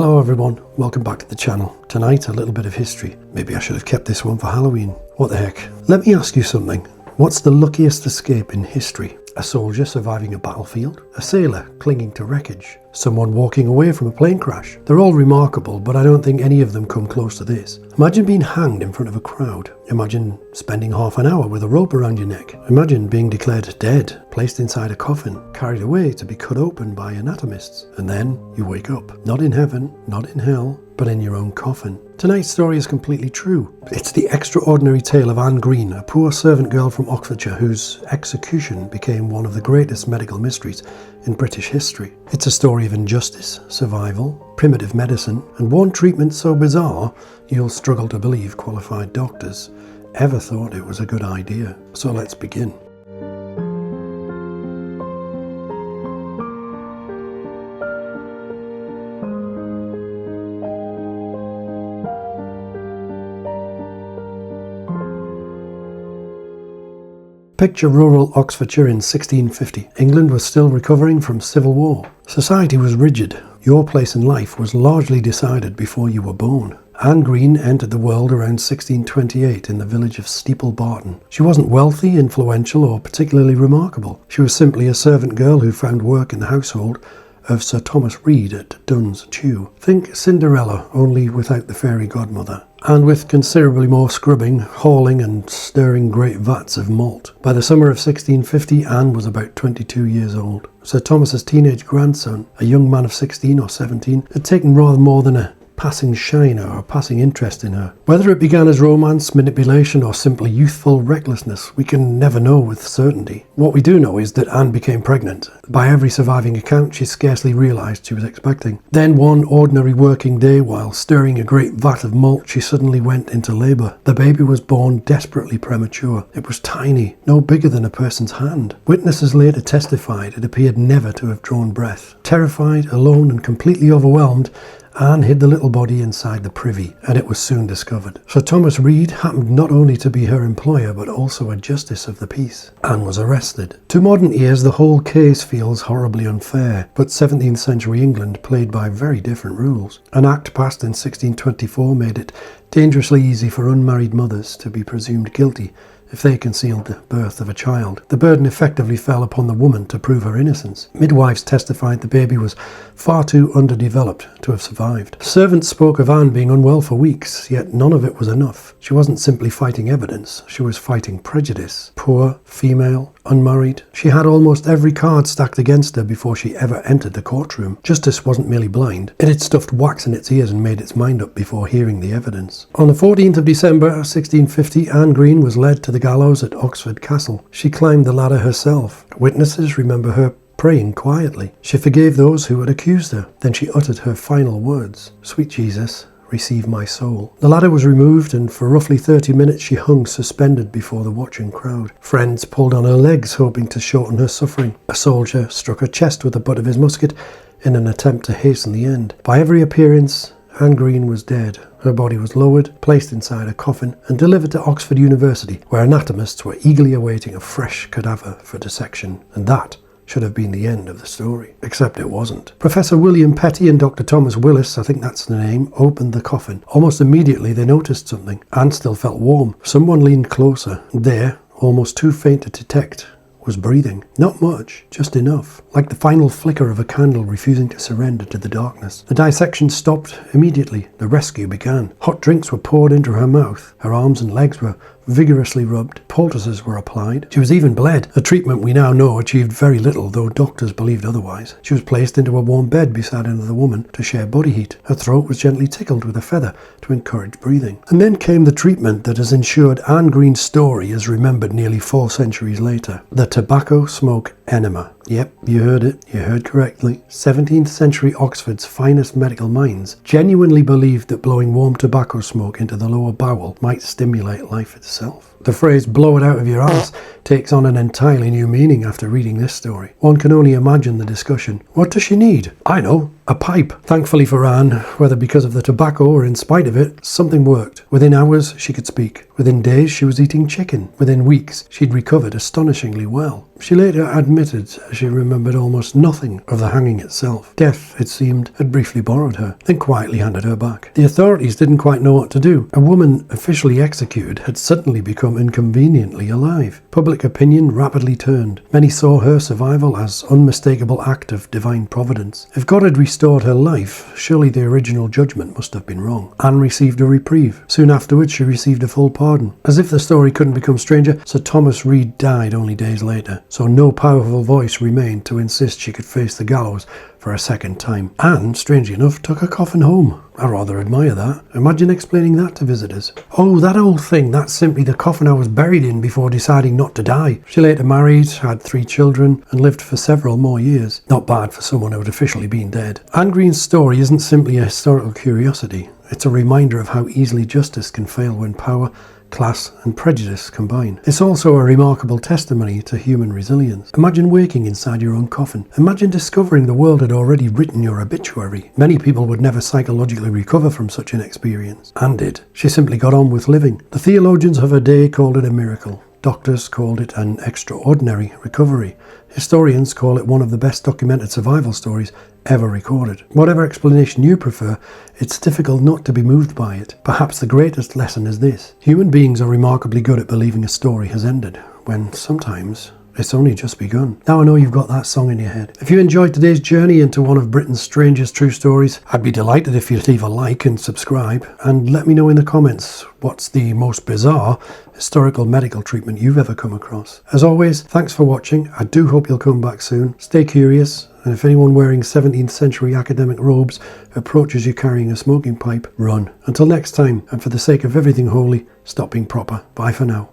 Hello everyone, welcome back to the channel. Tonight a little bit of history. Maybe I should have kept this one for Halloween. What the heck. Let me ask you something. What's the luckiest escape in history? A soldier surviving a battlefield? A sailor clinging to wreckage? Someone walking away from a plane crash? They're all remarkable, but I don't think any of them come close to this. Imagine being hanged in front of a crowd. Imagine spending half an hour with a rope around your neck. Imagine being declared dead, placed inside a coffin, carried away to be cut open by anatomists. And then you wake up. Not in heaven, not in hell, but in your own coffin. Tonight's story is completely true. It's the extraordinary tale of Anne Greene, a poor servant girl from Oxfordshire whose execution became one of the greatest medical mysteries in British history. It's a story of injustice, survival, primitive medicine, and one treatment so bizarre you'll struggle to believe qualified doctors ever thought it was a good idea. So let's begin. Picture rural Oxfordshire in 1650. England was still recovering from civil war. Society was rigid. Your place in life was largely decided before you were born. Anne Greene entered the world around 1628 in the village of Steeple Barton. She wasn't wealthy, influential, or particularly remarkable. She was simply a servant girl who found work in the household of Sir Thomas Reed at Duns Tew. Think Cinderella, only without the fairy godmother. And with considerably more scrubbing, hauling and stirring great vats of malt. By the summer of 1650, Anne was about 22 years old. Sir Thomas's teenage grandson, a young man of 16 or 17, had taken rather more than a passing shine or a passing interest in her. Whether it began as romance, manipulation, or simply youthful recklessness, we can never know with certainty. What we do know is that Anne became pregnant. By every surviving account, she scarcely realised she was expecting. Then one ordinary working day, while stirring a great vat of malt, she suddenly went into labour. The baby was born desperately premature. It was tiny, no bigger than a person's hand. Witnesses later testified it appeared never to have drawn breath. Terrified, alone, and completely overwhelmed, Anne hid the little body inside the privy, and it was soon discovered. Sir Thomas Reed happened not only to be her employer, but also a justice of the peace. Anne was arrested. To modern ears, the whole case feels horribly unfair, but 17th century England played by very different rules. An act passed in 1624 made it dangerously easy for unmarried mothers to be presumed guilty if they concealed the birth of a child. The burden effectively fell upon the woman to prove her innocence. Midwives testified the baby was far too underdeveloped to have survived. Servants spoke of Anne being unwell for weeks, yet none of it was enough. She wasn't simply fighting evidence, she was fighting prejudice. Poor, female, unmarried. She had almost every card stacked against her before she ever entered the courtroom. Justice wasn't merely blind. It had stuffed wax in its ears and made its mind up before hearing the evidence. On the 14th of December 1650, Anne Greene was led to the gallows at Oxford Castle. She climbed the ladder herself. Witnesses remember her praying quietly. She forgave those who had accused her. Then she uttered her final words, "Sweet Jesus, receive my soul." The ladder was removed, and for roughly 30 minutes she hung suspended before the watching crowd. Friends pulled on her legs, hoping to shorten her suffering. A soldier struck her chest with the butt of his musket in an attempt to hasten the end. By every appearance, Anne Greene was dead. Her body was lowered, placed inside a coffin, and delivered to Oxford University, where anatomists were eagerly awaiting a fresh cadaver for dissection. And that should have been the end of the story. Except it wasn't. Professor William Petty and Dr. Thomas Willis, I think that's the name, opened the coffin. Almost immediately they noticed something. Anne still felt warm. Someone leaned closer. There, almost too faint to detect, was breathing. Not much, just enough. Like the final flicker of a candle refusing to surrender to the darkness. The dissection stopped immediately. The rescue began. Hot drinks were poured into her mouth. Her arms and legs were vigorously rubbed. Poultices were applied. She was even bled. A treatment we now know achieved very little, though doctors believed otherwise. She was placed into a warm bed beside another woman to share body heat. Her throat was gently tickled with a feather to encourage breathing. And then came the treatment that has ensured Anne Greene's story is remembered nearly 4 centuries later. The tobacco smoke enema. Yep, you heard it. You heard correctly. 17th century Oxford's finest medical minds genuinely believed that blowing warm tobacco smoke into the lower bowel might stimulate life itself. The phrase "blow it out of your ass" takes on an entirely new meaning after reading this story. One can only imagine the discussion. What does she need? I know. A pipe. Thankfully for Anne, whether because of the tobacco or in spite of it, something worked. Within hours, she could speak. Within days, she was eating chicken. Within weeks, she'd recovered astonishingly well. She later admitted she remembered almost nothing of the hanging itself. Death, it seemed, had briefly borrowed her, then quietly handed her back. The authorities didn't quite know what to do. A woman officially executed had suddenly become inconveniently alive. Public opinion rapidly turned. Many saw her survival as unmistakable act of divine providence. If God had restored her life, surely the original judgment must have been wrong. Anne received a reprieve. Soon afterwards, she received a full pardon. As if the story couldn't become stranger, Sir Thomas Reed died only days later, so no powerful voice remained to insist she could face the gallows for a second time. Anne, strangely enough, took her coffin home. I rather admire that. Imagine explaining that to visitors. "Oh, that old thing, that's simply the coffin I was buried in before deciding not to die." She later married, had 3 children, and lived for several more years. Not bad for someone who had officially been dead. Anne Greene's story isn't simply a historical curiosity. It's a reminder of how easily justice can fail when power, class and prejudice combine. It's also a remarkable testimony to human resilience. Imagine waking inside your own coffin. Imagine discovering the world had already written your obituary. Many people would never psychologically recover from such an experience. Anne did. She simply got on with living. The theologians of her day called it a miracle. Doctors called it an extraordinary recovery. Historians call it one of the best documented survival stories ever recorded. Whatever explanation you prefer, it's difficult not to be moved by it. Perhaps the greatest lesson is this: human beings are remarkably good at believing a story has ended, when sometimes it's only just begun. Now I know you've got that song in your head. If you enjoyed today's journey into one of Britain's strangest true stories, I'd be delighted if you'd leave a like and subscribe, and let me know in the comments what's the most bizarre historical medical treatment you've ever come across. As always, thanks for watching. I do hope you'll come back soon. Stay curious, and if anyone wearing 17th century academic robes approaches you carrying a smoking pipe, run. Until next time, and for the sake of everything holy, stop being proper. Bye for now.